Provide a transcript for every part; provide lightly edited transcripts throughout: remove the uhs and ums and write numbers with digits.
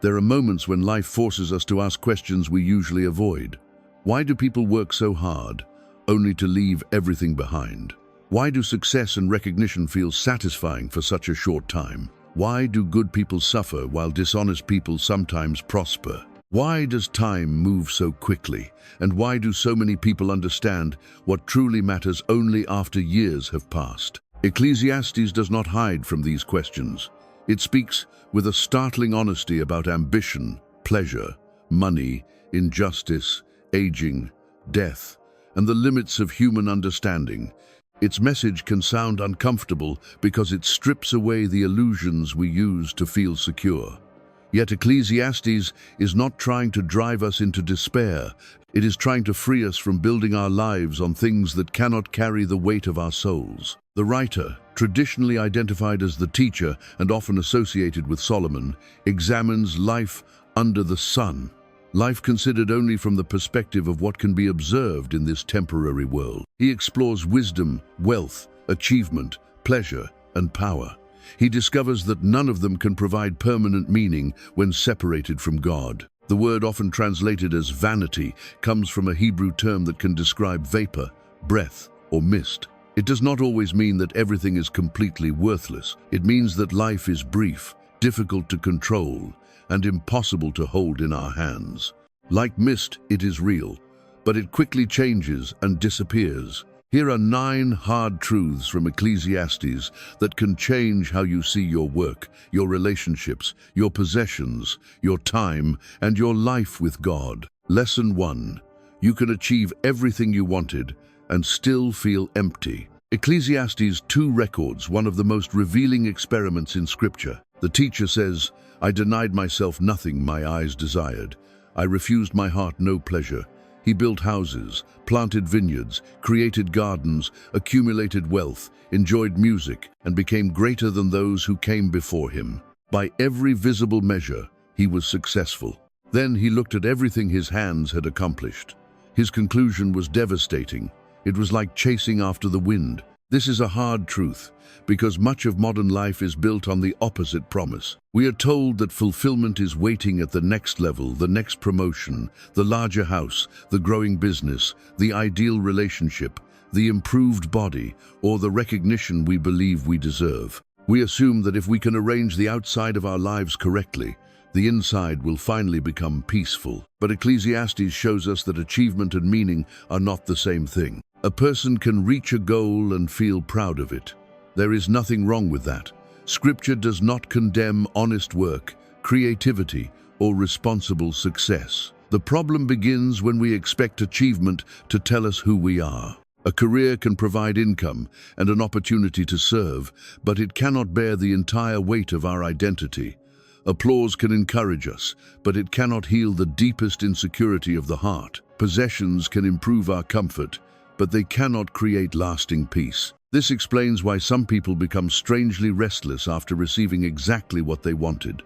There are moments when life forces us to ask questions we usually avoid. Why do people work so hard, only to leave everything behind? Why do success and recognition feel satisfying for such a short time? Why do good people suffer while dishonest people sometimes prosper? Why does time move so quickly? And why do so many people understand what truly matters only after years have passed? Ecclesiastes does not hide from these questions. It speaks with a startling honesty about ambition, pleasure, money, injustice, aging, death, and the limits of human understanding. Its message can sound uncomfortable because it strips away the illusions we use to feel secure. Yet Ecclesiastes is not trying to drive us into despair. It is trying to free us from building our lives on things that cannot carry the weight of our souls. The writer, traditionally identified as the teacher and often associated with Solomon, examines life under the sun, life considered only from the perspective of what can be observed in this temporary world. He explores wisdom, wealth, achievement, pleasure, and power. He discovers that none of them can provide permanent meaning when separated from God. The word often translated as vanity comes from a Hebrew term that can describe vapor, breath, or mist. It does not always mean that everything is completely worthless. It means that life is brief, difficult to control, and impossible to hold in our hands. Like mist, it is real, but it quickly changes and disappears. Here are 9 hard truths from Ecclesiastes that can change how you see your work, your relationships, your possessions, your time, and your life with God. Lesson 1. You can achieve everything you wanted and still feel empty. Ecclesiastes 2 records one of the most revealing experiments in Scripture. The teacher says, "I denied myself nothing my eyes desired. I refused my heart no pleasure." He built houses, planted vineyards, created gardens, accumulated wealth, enjoyed music, and became greater than those who came before him. By every visible measure, he was successful. Then he looked at everything his hands had accomplished. His conclusion was devastating. It was like chasing after the wind. This is a hard truth, because much of modern life is built on the opposite promise. We are told that fulfillment is waiting at the next level, the next promotion, the larger house, the growing business, the ideal relationship, the improved body, or the recognition we believe we deserve. We assume that if we can arrange the outside of our lives correctly, the inside will finally become peaceful. But Ecclesiastes shows us that achievement and meaning are not the same thing. A person can reach a goal and feel proud of it. There is nothing wrong with that. Scripture does not condemn honest work, creativity, or responsible success. The problem begins when we expect achievement to tell us who we are. A career can provide income and an opportunity to serve, but it cannot bear the entire weight of our identity. Applause can encourage us, but it cannot heal the deepest insecurity of the heart. Possessions can improve our comfort, but they cannot create lasting peace. This explains why some people become strangely restless after receiving exactly what they wanted.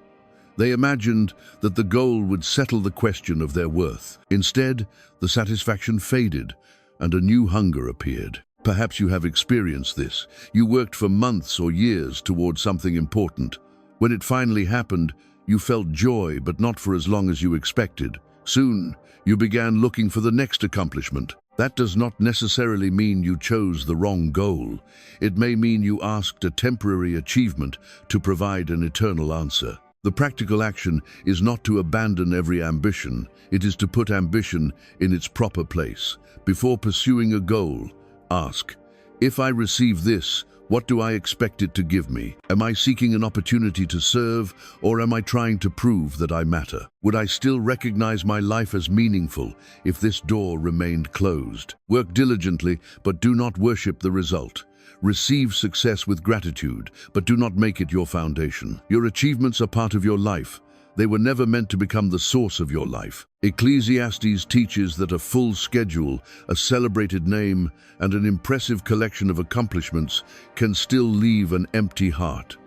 They imagined that the goal would settle the question of their worth. Instead, the satisfaction faded, and a new hunger appeared. Perhaps you have experienced this. You worked for months or years towards something important. When it finally happened, you felt joy, but not for as long as you expected. Soon, you began looking for the next accomplishment. That does not necessarily mean you chose the wrong goal. It may mean you asked a temporary achievement to provide an eternal answer. The practical action is not to abandon every ambition. It is to put ambition in its proper place. Before pursuing a goal, ask, if I receive this, what do I expect it to give me? Am I seeking an opportunity to serve, or am I trying to prove that I matter? Would I still recognize my life as meaningful if this door remained closed? Work diligently, but do not worship the result. Receive success with gratitude, but do not make it your foundation. Your achievements are part of your life. They were never meant to become the source of your life. Ecclesiastes teaches that a full schedule, a celebrated name, and an impressive collection of accomplishments can still leave an empty heart.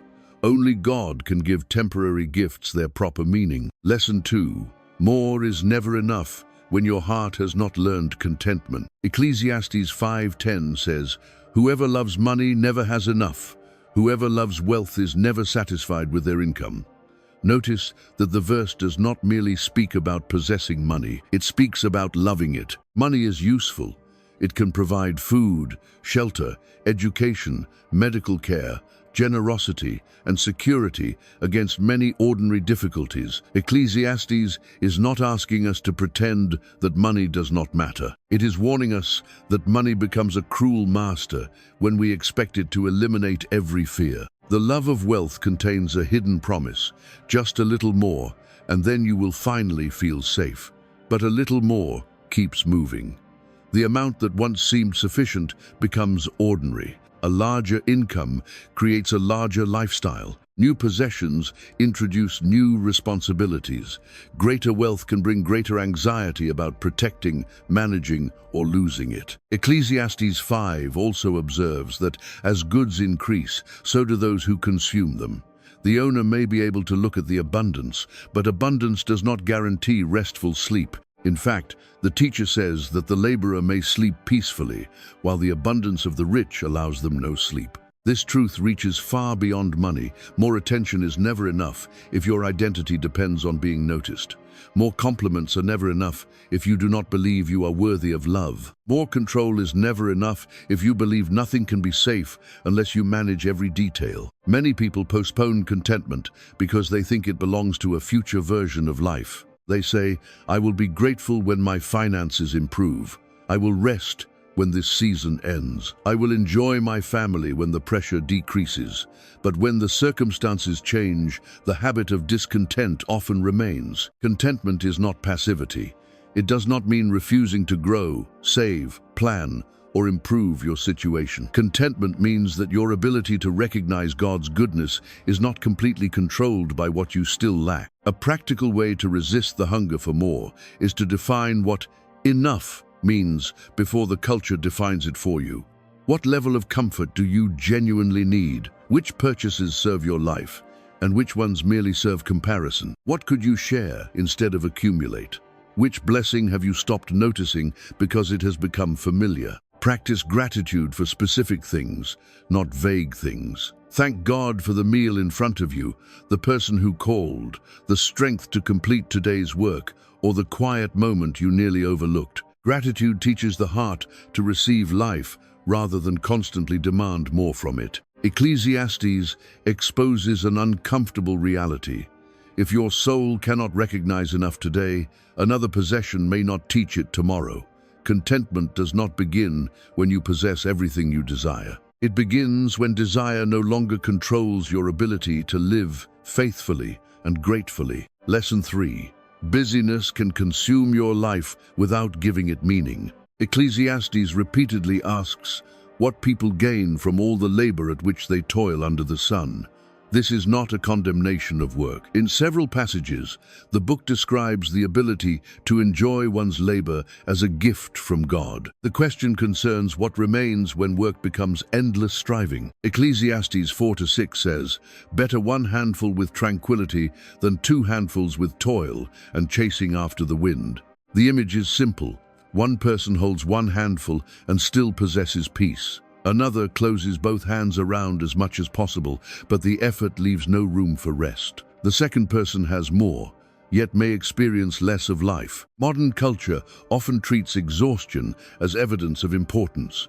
Only God can give temporary gifts their proper meaning. Lesson 2. More is never enough when your heart has not learned contentment. Ecclesiastes 5:10 says, "Whoever loves money never has enough. Whoever loves wealth is never satisfied with their income." Notice that the verse does not merely speak about possessing money, it speaks about loving it. Money is useful. It can provide food, shelter, education, medical care, generosity, and security against many ordinary difficulties. Ecclesiastes is not asking us to pretend that money does not matter. It is warning us that money becomes a cruel master when we expect it to eliminate every fear. The love of wealth contains a hidden promise: just a little more, and then you will finally feel safe. But a little more keeps moving. The amount that once seemed sufficient becomes ordinary. A larger income creates a larger lifestyle. New possessions introduce new responsibilities. Greater wealth can bring greater anxiety about protecting, managing, or losing it. Ecclesiastes 5 also observes that as goods increase, so do those who consume them. The owner may be able to look at the abundance, but abundance does not guarantee restful sleep. In fact, the teacher says that the laborer may sleep peacefully, while the abundance of the rich allows them no sleep. This truth reaches far beyond money. More attention is never enough if your identity depends on being noticed. More compliments are never enough if you do not believe you are worthy of love. More control is never enough if you believe nothing can be safe unless you manage every detail. Many people postpone contentment because they think it belongs to a future version of life. They say, "I will be grateful when my finances improve. I will rest when this season ends. I will enjoy my family when the pressure decreases." But when the circumstances change, the habit of discontent often remains. Contentment is not passivity. It does not mean refusing to grow, save, plan, or improve your situation. Contentment means that your ability to recognize God's goodness is not completely controlled by what you still lack. A practical way to resist the hunger for more is to define what enough means before the culture defines it for you. What level of comfort do you genuinely need? Which purchases serve your life, and which ones merely serve comparison? What could you share instead of accumulate? Which blessing have you stopped noticing because it has become familiar? Practice gratitude for specific things, not vague things. Thank God for the meal in front of you, the person who called, the strength to complete today's work, or the quiet moment you nearly overlooked. Gratitude teaches the heart to receive life rather than constantly demand more from it. Ecclesiastes exposes an uncomfortable reality. If your soul cannot recognize enough today, another possession may not teach it tomorrow. Contentment does not begin when you possess everything you desire. It begins when desire no longer controls your ability to live faithfully and gratefully. Lesson 3. Busyness can consume your life without giving it meaning. Ecclesiastes repeatedly asks what people gain from all the labor at which they toil under the sun. This is not a condemnation of work. In several passages, the book describes the ability to enjoy one's labor as a gift from God. The question concerns what remains when work becomes endless striving. Ecclesiastes 4-6 says, "Better one handful with tranquility than 2 handfuls with toil and chasing after the wind." The image is simple. One person holds 1 handful and still possesses peace. Another closes both hands around as much as possible, but the effort leaves no room for rest. The second person has more, yet may experience less of life. Modern culture often treats exhaustion as evidence of importance.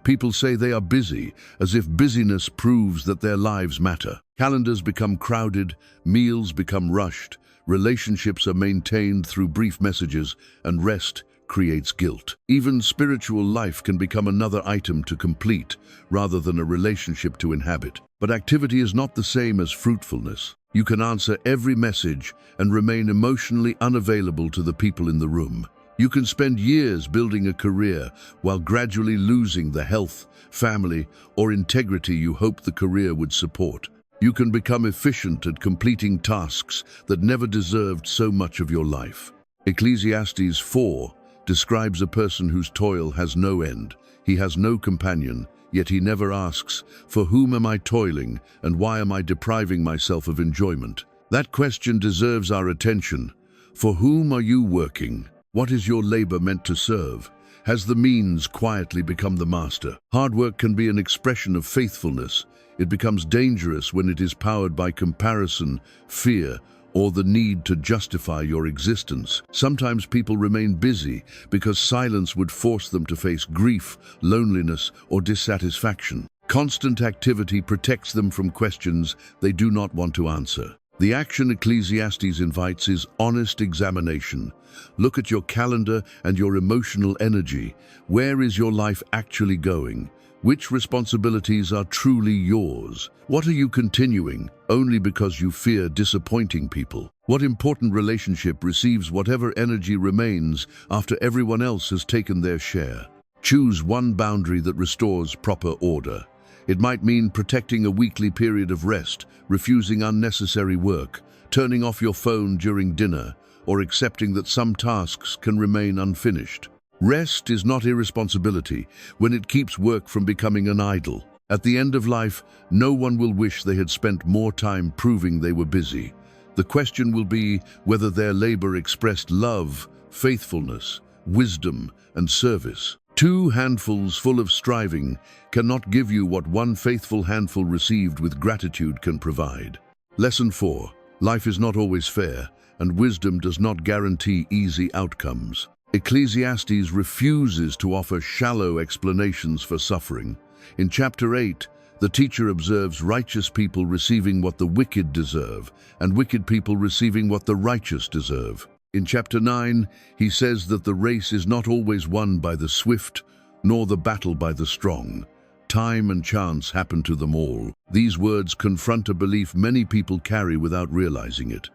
People say they are busy, as if busyness proves that their lives matter. Calendars become crowded, meals become rushed, relationships are maintained through brief messages, and rest creates guilt. Even spiritual life can become another item to complete rather than a relationship to inhabit. But activity is not the same as fruitfulness. You can answer every message and remain emotionally unavailable to the people in the room. You can spend years building a career while gradually losing the health, family, or integrity you hoped the career would support. You can become efficient at completing tasks that never deserved so much of your life. Ecclesiastes 4 describes a person whose toil has no end. He has no companion, yet he never asks, "For whom am I toiling, and why am I depriving myself of enjoyment?" That question deserves our attention. For whom are you working? What is your labor meant to serve? Has the means quietly become the master? Hard work can be an expression of faithfulness. It becomes dangerous when it is powered by comparison, fear, or the need to justify your existence. Sometimes people remain busy because silence would force them to face grief, loneliness, or dissatisfaction. Constant activity protects them from questions they do not want to answer. The action Ecclesiastes invites is honest examination. Look at your calendar and your emotional energy. Where is your life actually going? Which responsibilities are truly yours? What are you continuing only because you fear disappointing people? What important relationship receives whatever energy remains after everyone else has taken their share? Choose one boundary that restores proper order. It might mean protecting a weekly period of rest, refusing unnecessary work, turning off your phone during dinner, or accepting that some tasks can remain unfinished. Rest is not irresponsibility when it keeps work from becoming an idol. At the end of life, no one will wish they had spent more time proving they were busy. The question will be whether their labor expressed love, faithfulness, wisdom, and service. 2 handfuls full of striving cannot give you what 1 faithful handful received with gratitude can provide. Lesson 4. Life is not always fair, and wisdom does not guarantee easy outcomes. Ecclesiastes refuses to offer shallow explanations for suffering. In chapter 8, the teacher observes righteous people receiving what the wicked deserve, and wicked people receiving what the righteous deserve. In chapter 9, he says that the race is not always won by the swift, nor the battle by the strong. Time and chance happen to them all. These words confront a belief many people carry without realizing it.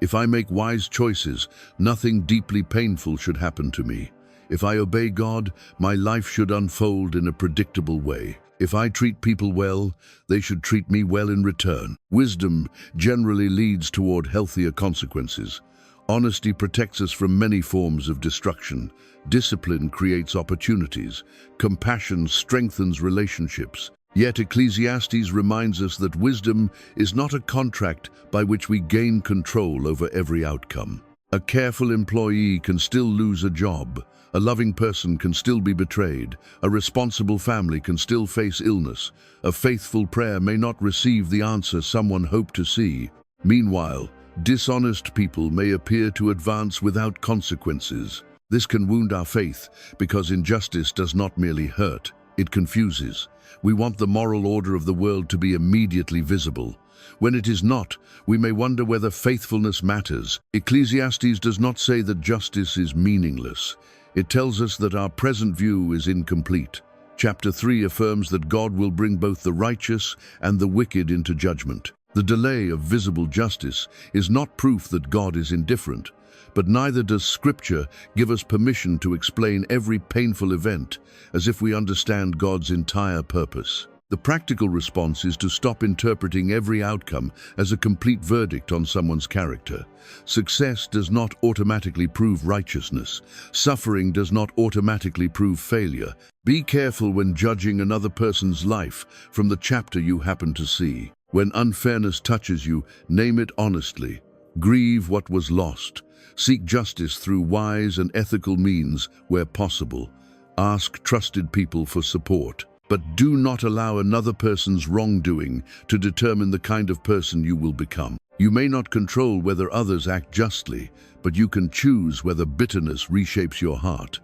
If I make wise choices, nothing deeply painful should happen to me. If I obey God, my life should unfold in a predictable way. If I treat people well, they should treat me well in return. Wisdom generally leads toward healthier consequences. Honesty protects us from many forms of destruction. Discipline creates opportunities. Compassion strengthens relationships. Yet Ecclesiastes reminds us that wisdom is not a contract by which we gain control over every outcome. A careful employee can still lose a job. A loving person can still be betrayed. A responsible family can still face illness. A faithful prayer may not receive the answer someone hoped to see. Meanwhile, dishonest people may appear to advance without consequences. This can wound our faith because injustice does not merely hurt, it confuses. We want the moral order of the world to be immediately visible. When it is not, we may wonder whether faithfulness matters. Ecclesiastes does not say that justice is meaningless. It tells us that our present view is incomplete. Chapter 3 affirms that God will bring both the righteous and the wicked into judgment. The delay of visible justice is not proof that God is indifferent, but neither does Scripture give us permission to explain every painful event as if we understand God's entire purpose. The practical response is to stop interpreting every outcome as a complete verdict on someone's character. Success does not automatically prove righteousness. Suffering does not automatically prove failure. Be careful when judging another person's life from the chapter you happen to see. When unfairness touches you, name it honestly. Grieve what was lost. Seek justice through wise and ethical means where possible. Ask trusted people for support. But do not allow another person's wrongdoing to determine the kind of person you will become. You may not control whether others act justly, but you can choose whether bitterness reshapes your heart.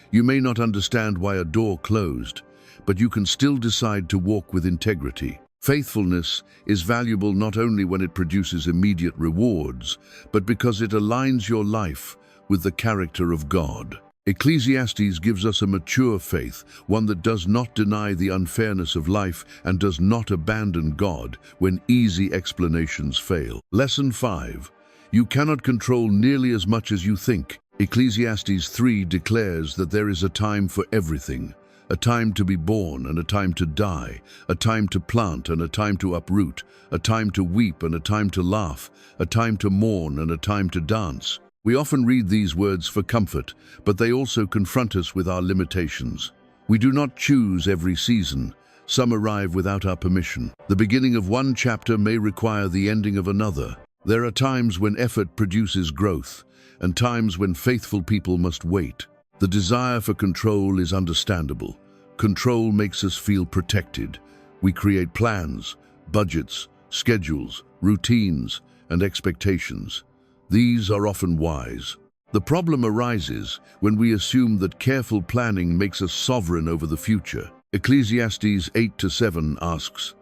You may not understand why a door closed, but you can still decide to walk with integrity. Faithfulness is valuable not only when it produces immediate rewards, but because it aligns your life with the character of God. Ecclesiastes gives us a mature faith, one that does not deny the unfairness of life and does not abandon God when easy explanations fail. Lesson 5. You cannot control nearly as much as you think. Ecclesiastes 3 declares that there is a time for everything. A time to be born and a time to die, a time to plant and a time to uproot, a time to weep and a time to laugh, a time to mourn and a time to dance. We often read these words for comfort, but they also confront us with our limitations. We do not choose every season. Some arrive without our permission. The beginning of one chapter may require the ending of another. There are times when effort produces growth, and times when faithful people must wait. The desire for control is understandable. Control makes us feel protected. We create plans, budgets, schedules, routines, and expectations. These are often wise. The problem arises when we assume that careful planning makes us sovereign over the future. Ecclesiastes 8-7 asks,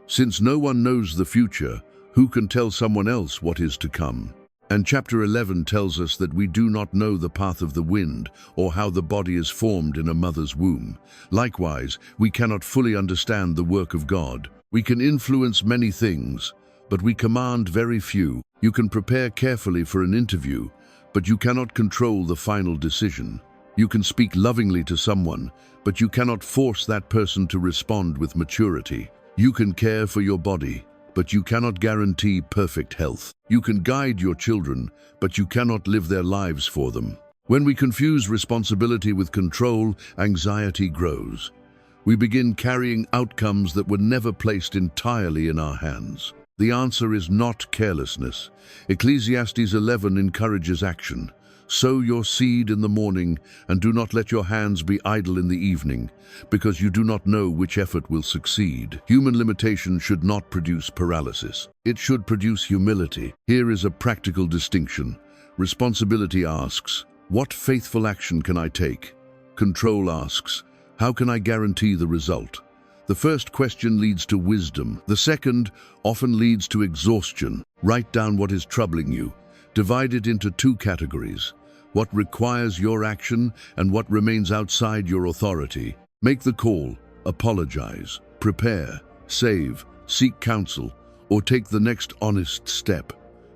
"Since no one knows the future, who can tell someone else what is to come?" And chapter 11 tells us that we do not know the path of the wind or how the body is formed in a mother's womb. Likewise, we cannot fully understand the work of God. We can influence many things, but we command very few. You can prepare carefully for an interview, but you cannot control the final decision. You can speak lovingly to someone, but you cannot force that person to respond with maturity. You can care for your body, but you cannot guarantee perfect health. You can guide your children, but you cannot live their lives for them. When we confuse responsibility with control, anxiety grows. We begin carrying outcomes that were never placed entirely in our hands. The answer is not carelessness. Ecclesiastes 11 encourages action. Sow your seed in the morning, and do not let your hands be idle in the evening, because you do not know which effort will succeed. Human limitation should not produce paralysis. It should produce humility. Here is a practical distinction. Responsibility asks, "What faithful action can I take?" Control asks, "How can I guarantee the result?" The first question leads to wisdom. The second often leads to exhaustion. Write down what is troubling you. Divide it into two categories: what requires your action and what remains outside your authority. Make the call, apologize, prepare, save, seek counsel, or take the next honest step.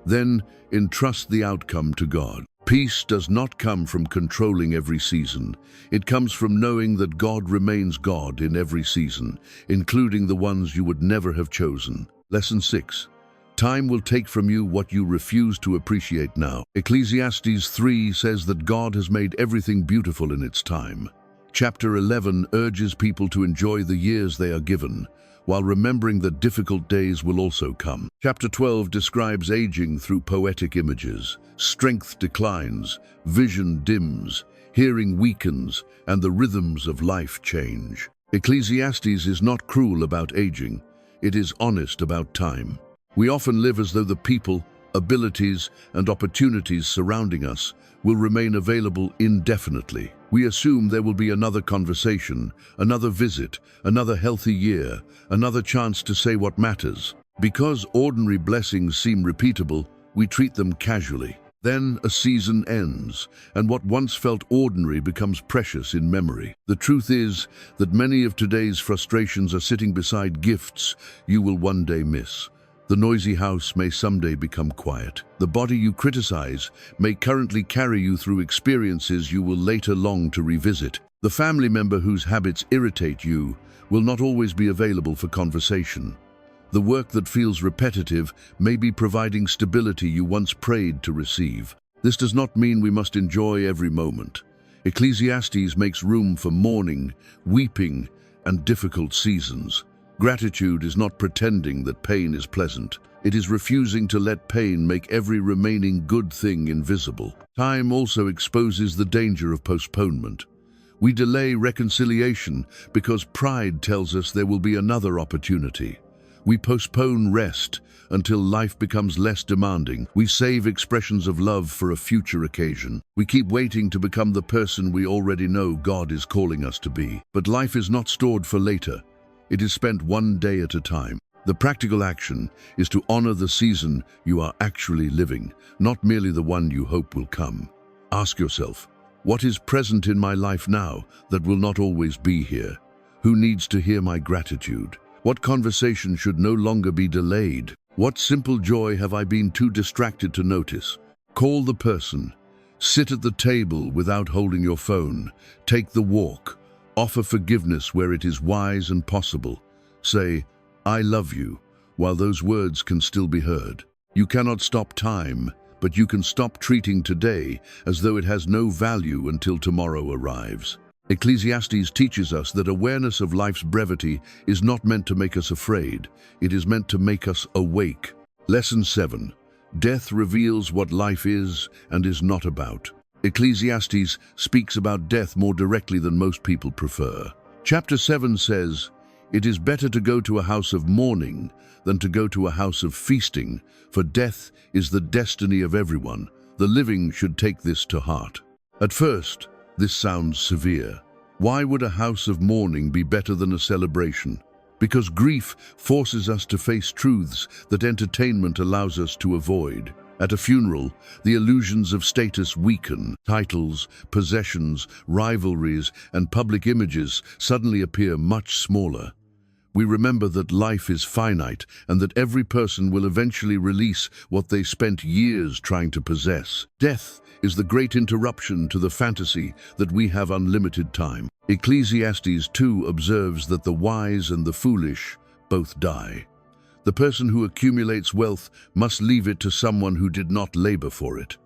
Then entrust the outcome to God. Peace does not come from controlling every season. It comes from knowing that God remains God in every season, including the ones you would never have chosen. Lesson 6. Time will take from you what you refuse to appreciate now. Ecclesiastes 3 says that God has made everything beautiful in its time. Chapter 11 urges people to enjoy the years they are given, while remembering that difficult days will also come. Chapter 12 describes aging through poetic images. Strength declines, vision dims, hearing weakens, and the rhythms of life change. Ecclesiastes is not cruel about aging. It is honest about time. We often live as though the people, abilities, and opportunities surrounding us will remain available indefinitely. We assume there will be another conversation, another visit, another healthy year, another chance to say what matters. Because ordinary blessings seem repeatable, we treat them casually. Then a season ends, and what once felt ordinary becomes precious in memory. The truth is that many of today's frustrations are sitting beside gifts you will one day miss. The noisy house may someday become quiet. The body you criticize may currently carry you through experiences you will later long to revisit. The family member whose habits irritate you will not always be available for conversation. The work that feels repetitive may be providing stability you once prayed to receive. This does not mean we must enjoy every moment. Ecclesiastes makes room for mourning, weeping, and difficult seasons. Gratitude is not pretending that pain is pleasant. It is refusing to let pain make every remaining good thing invisible. Time also exposes the danger of postponement. We delay reconciliation because pride tells us there will be another opportunity. We postpone rest until life becomes less demanding. We save expressions of love for a future occasion. We keep waiting to become the person we already know God is calling us to be. But life is not stored for later. It is spent one day at a time. The practical action is to honor the season you are actually living, not merely the one you hope will come. Ask yourself, what is present in my life now that will not always be here? Who needs to hear my gratitude? What conversation should no longer be delayed? What simple joy have I been too distracted to notice? Call the person. Sit at the table without holding your phone. Take the walk. Offer forgiveness where it is wise and possible. Say, "I love you," while those words can still be heard. You cannot stop time, but you can stop treating today as though it has no value until tomorrow arrives. Ecclesiastes teaches us that awareness of life's brevity is not meant to make us afraid. It is meant to make us awake. Lesson 7. Death reveals what life is and is not about. Ecclesiastes speaks about death more directly than most people prefer. Chapter 7 says, It is better to go to a house of mourning than to go to a house of feasting, for death is the destiny of everyone. The living should take this to heart. At first, this sounds severe. Why would a house of mourning be better than a celebration? Because grief forces us to face truths that entertainment allows us to avoid. At a funeral, the illusions of status weaken. Titles, possessions, rivalries, and public images suddenly appear much smaller. We remember that life is finite and that every person will eventually release what they spent years trying to possess. Death is the great interruption to the fantasy that we have unlimited time. Ecclesiastes 2 observes that the wise and the foolish both die. The person who accumulates wealth must leave it to someone who did not labor for it.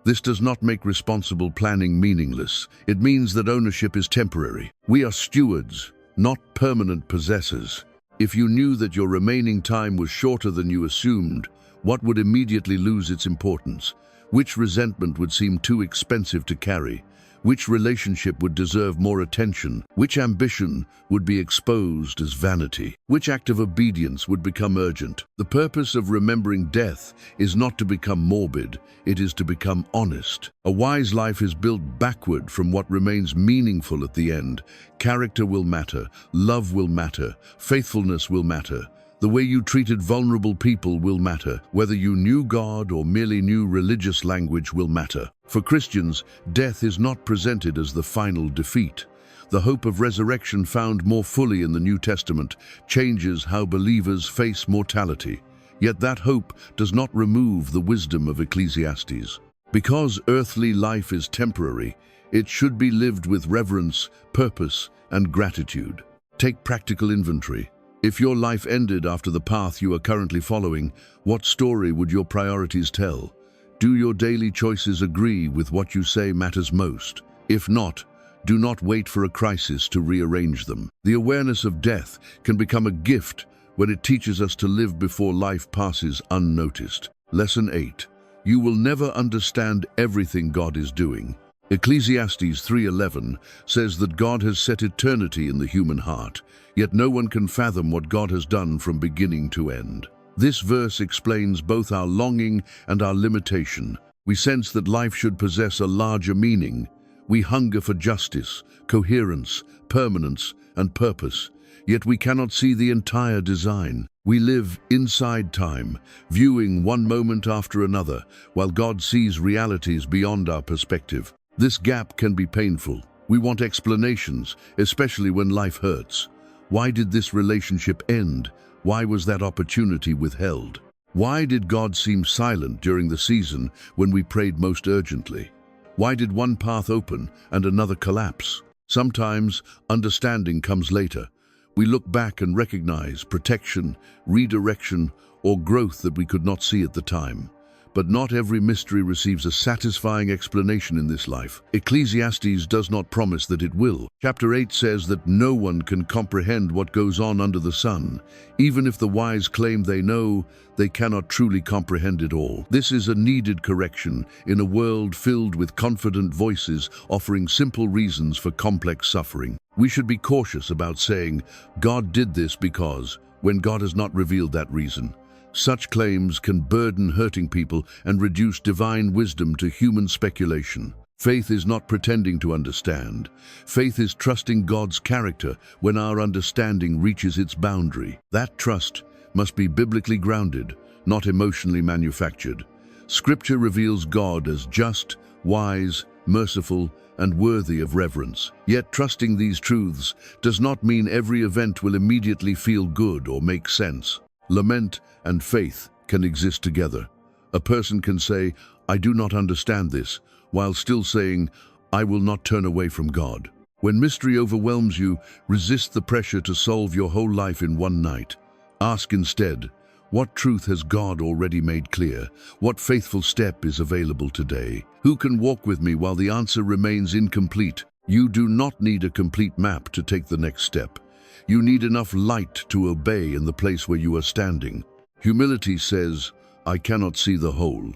This does not make responsible planning meaningless. It means that ownership is temporary. We are stewards, not permanent possessors. If you knew that your remaining time was shorter than you assumed, what would immediately lose its importance? Which resentment would seem too expensive to carry? Which relationship would deserve more attention? Which ambition would be exposed as vanity? Which act of obedience would become urgent? The purpose of remembering death is not to become morbid, it is to become honest. A wise life is built backward from what remains meaningful at the end. Character will matter, love will matter, faithfulness will matter. The way you treated vulnerable people will matter. Whether you knew God or merely knew religious language will matter. For Christians, death is not presented as the final defeat. The hope of resurrection found more fully in the New Testament changes how believers face mortality. Yet that hope does not remove the wisdom of Ecclesiastes. Because earthly life is temporary, it should be lived with reverence, purpose, and gratitude. Take practical inventory. If your life ended after the path you are currently following, what story would your priorities tell? Do your daily choices agree with what you say matters most? If not, do not wait for a crisis to rearrange them. The awareness of death can become a gift when it teaches us to live before life passes unnoticed. Lesson 8. You will never understand everything God is doing. Ecclesiastes 3:11 says that God has set eternity in the human heart, yet no one can fathom what God has done from beginning to end. This verse explains both our longing and our limitation. We sense that life should possess a larger meaning. We hunger for justice, coherence, permanence, and purpose, yet we cannot see the entire design. We live inside time, viewing one moment after another, while God sees realities beyond our perspective. This gap can be painful. We want explanations, especially when life hurts. Why did this relationship end? Why was that opportunity withheld? Why did God seem silent during the season when we prayed most urgently? Why did one path open and another collapse? Sometimes understanding comes later. We look back and recognize protection, redirection, or growth that we could not see at the time. But not every mystery receives a satisfying explanation in this life. Ecclesiastes does not promise that it will. Chapter 8 says that no one can comprehend what goes on under the sun. Even if the wise claim they know, they cannot truly comprehend it all. This is a needed correction in a world filled with confident voices offering simple reasons for complex suffering. We should be cautious about saying, God did this because, when God has not revealed that reason. Such claims can burden hurting people and reduce divine wisdom to human speculation. Faith is not pretending to understand. Faith is trusting God's character when our understanding reaches its boundary. That trust must be biblically grounded, not emotionally manufactured. Scripture reveals God as just, wise, merciful, and worthy of reverence. Yet trusting these truths does not mean every event will immediately feel good or make sense. Lament and faith can exist together. A person can say, I do not understand this, while still saying, I will not turn away from God. When mystery overwhelms you, resist the pressure to solve your whole life in one night. Ask instead, what truth has God already made clear? What faithful step is available today? Who can walk with me while the answer remains incomplete? You do not need a complete map to take the next step. You need enough light to obey in the place where you are standing. Humility says, I cannot see the whole.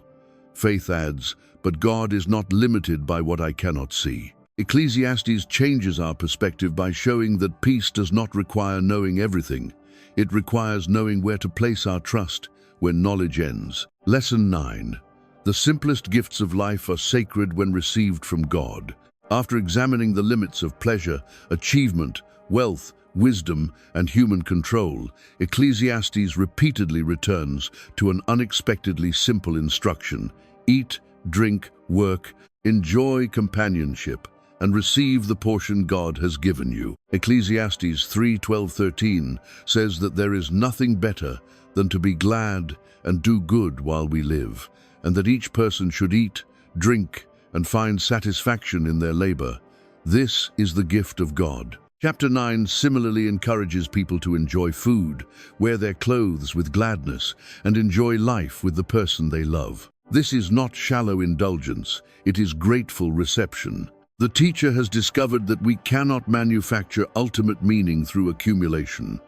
Faith adds, but God is not limited by what I cannot see. Ecclesiastes changes our perspective by showing that peace does not require knowing everything. It requires knowing where to place our trust when knowledge ends. Lesson 9. The simplest gifts of life are sacred when received from God. After examining the limits of pleasure, achievement, wealth, wisdom, and human control, Ecclesiastes repeatedly returns to an unexpectedly simple instruction: eat, drink, work, enjoy companionship, and receive the portion God has given you. Ecclesiastes 3:12-13 says that there is nothing better than to be glad and do good while we live, and that each person should eat, drink, and find satisfaction in their labor. This is the gift of God. Chapter 9 similarly encourages people to enjoy food, wear their clothes with gladness, and enjoy life with the person they love. This is not shallow indulgence, it is grateful reception. The teacher has discovered that we cannot manufacture ultimate meaning through accumulation,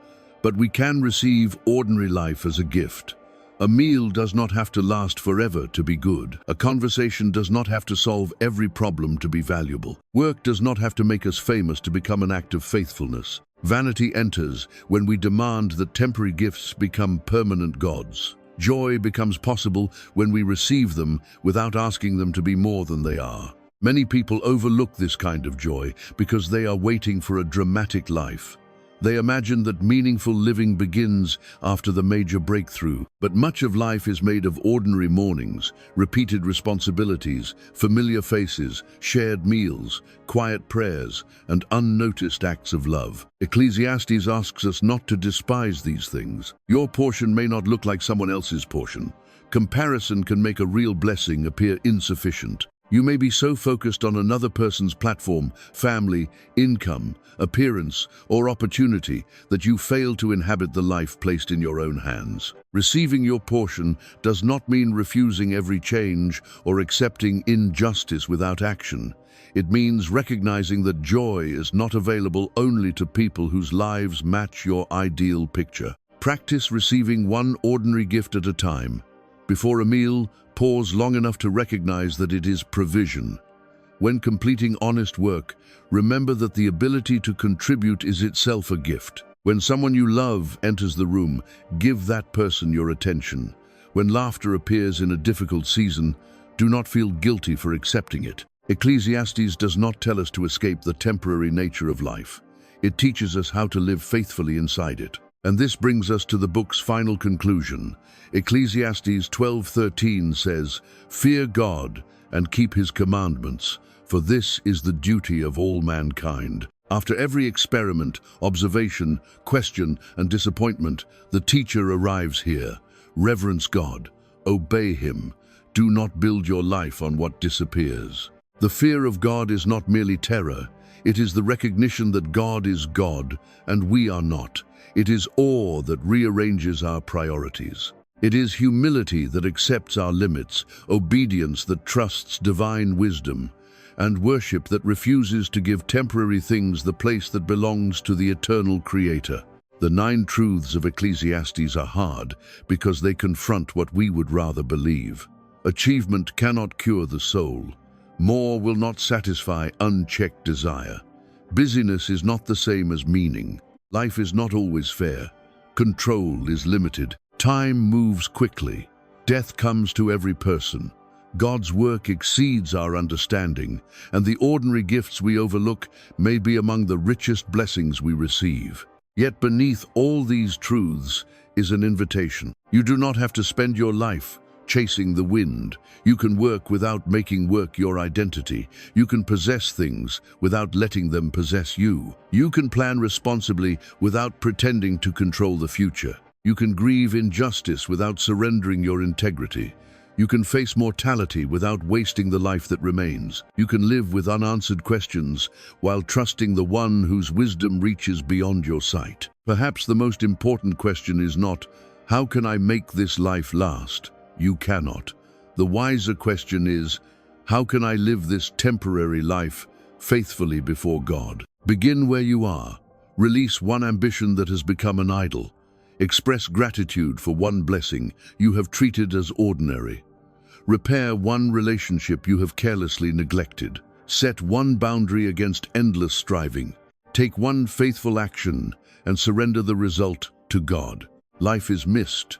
but we can receive ordinary life as a gift. A meal does not have to last forever to be good. A conversation does not have to solve every problem to be valuable. Work does not have to make us famous to become an act of faithfulness. Vanity enters when we demand that temporary gifts become permanent gods. Joy becomes possible when we receive them without asking them to be more than they are. Many people overlook this kind of joy because they are waiting for a dramatic life. They imagine that meaningful living begins after the major breakthrough, but much of life is made of ordinary mornings, repeated responsibilities, familiar faces, shared meals, quiet prayers, and unnoticed acts of love. Ecclesiastes asks us not to despise these things. Your portion may not look like someone else's portion. Comparison can make a real blessing appear insufficient. You may be so focused on another person's platform, family, income, appearance, or opportunity that you fail to inhabit the life placed in your own hands. Receiving your portion does not mean refusing every change or accepting injustice without action. It means recognizing that joy is not available only to people whose lives match your ideal picture. Practice receiving one ordinary gift at a time. Before a meal, pause long enough to recognize that it is provision. When completing honest work, remember that the ability to contribute is itself a gift. When someone you love enters the room, give that person your attention. When laughter appears in a difficult season, do not feel guilty for accepting it. Ecclesiastes does not tell us to escape the temporary nature of life. It teaches us how to live faithfully inside it. And this brings us to the book's final conclusion. Ecclesiastes 12:13 says, "Fear God and keep his commandments, for this is the duty of all mankind." After every experiment, observation, question, and disappointment, the teacher arrives here. Reverence God. Obey him. Do not build your life on what disappears. The fear of God is not merely terror. It is the recognition that God is God and we are not. It is awe that rearranges our priorities. It is humility that accepts our limits, obedience that trusts divine wisdom, and worship that refuses to give temporary things the place that belongs to the eternal Creator. The 9 truths of Ecclesiastes are hard because they confront what we would rather believe. Achievement cannot cure the soul. More will not satisfy unchecked desire. Busyness is not the same as meaning. Life is not always fair. Control is limited. Time moves quickly. Death comes to every person. God's work exceeds our understanding, and the ordinary gifts we overlook may be among the richest blessings we receive. Yet beneath all these truths is an invitation. You do not have to spend your life chasing the wind. You can work without making work your identity. You can possess things without letting them possess you. You can plan responsibly without pretending to control the future. You can grieve injustice without surrendering your integrity. You can face mortality without wasting the life that remains. You can live with unanswered questions while trusting the one whose wisdom reaches beyond your sight. Perhaps the most important question is not, how can I make this life last? You cannot. The wiser question is, how can I live this temporary life faithfully before God? Begin where you are. Release one ambition that has become an idol. Express gratitude for one blessing you have treated as ordinary. Repair one relationship you have carelessly neglected. Set one boundary against endless striving. Take one faithful action and surrender the result to God. Life is mist,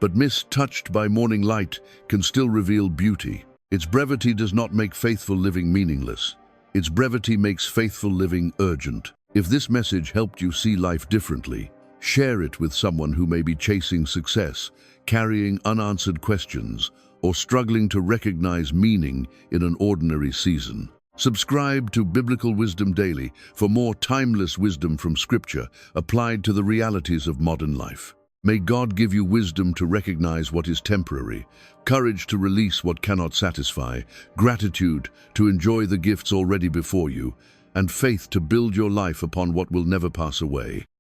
but mist touched by morning light can still reveal beauty. Its brevity does not make faithful living meaningless. Its brevity makes faithful living urgent. If this message helped you see life differently, share it with someone who may be chasing success, carrying unanswered questions, or struggling to recognize meaning in an ordinary season. Subscribe to Biblical Wisdom Daily for more timeless wisdom from Scripture applied to the realities of modern life. May God give you wisdom to recognize what is temporary, courage to release what cannot satisfy, gratitude to enjoy the gifts already before you, and faith to build your life upon what will never pass away.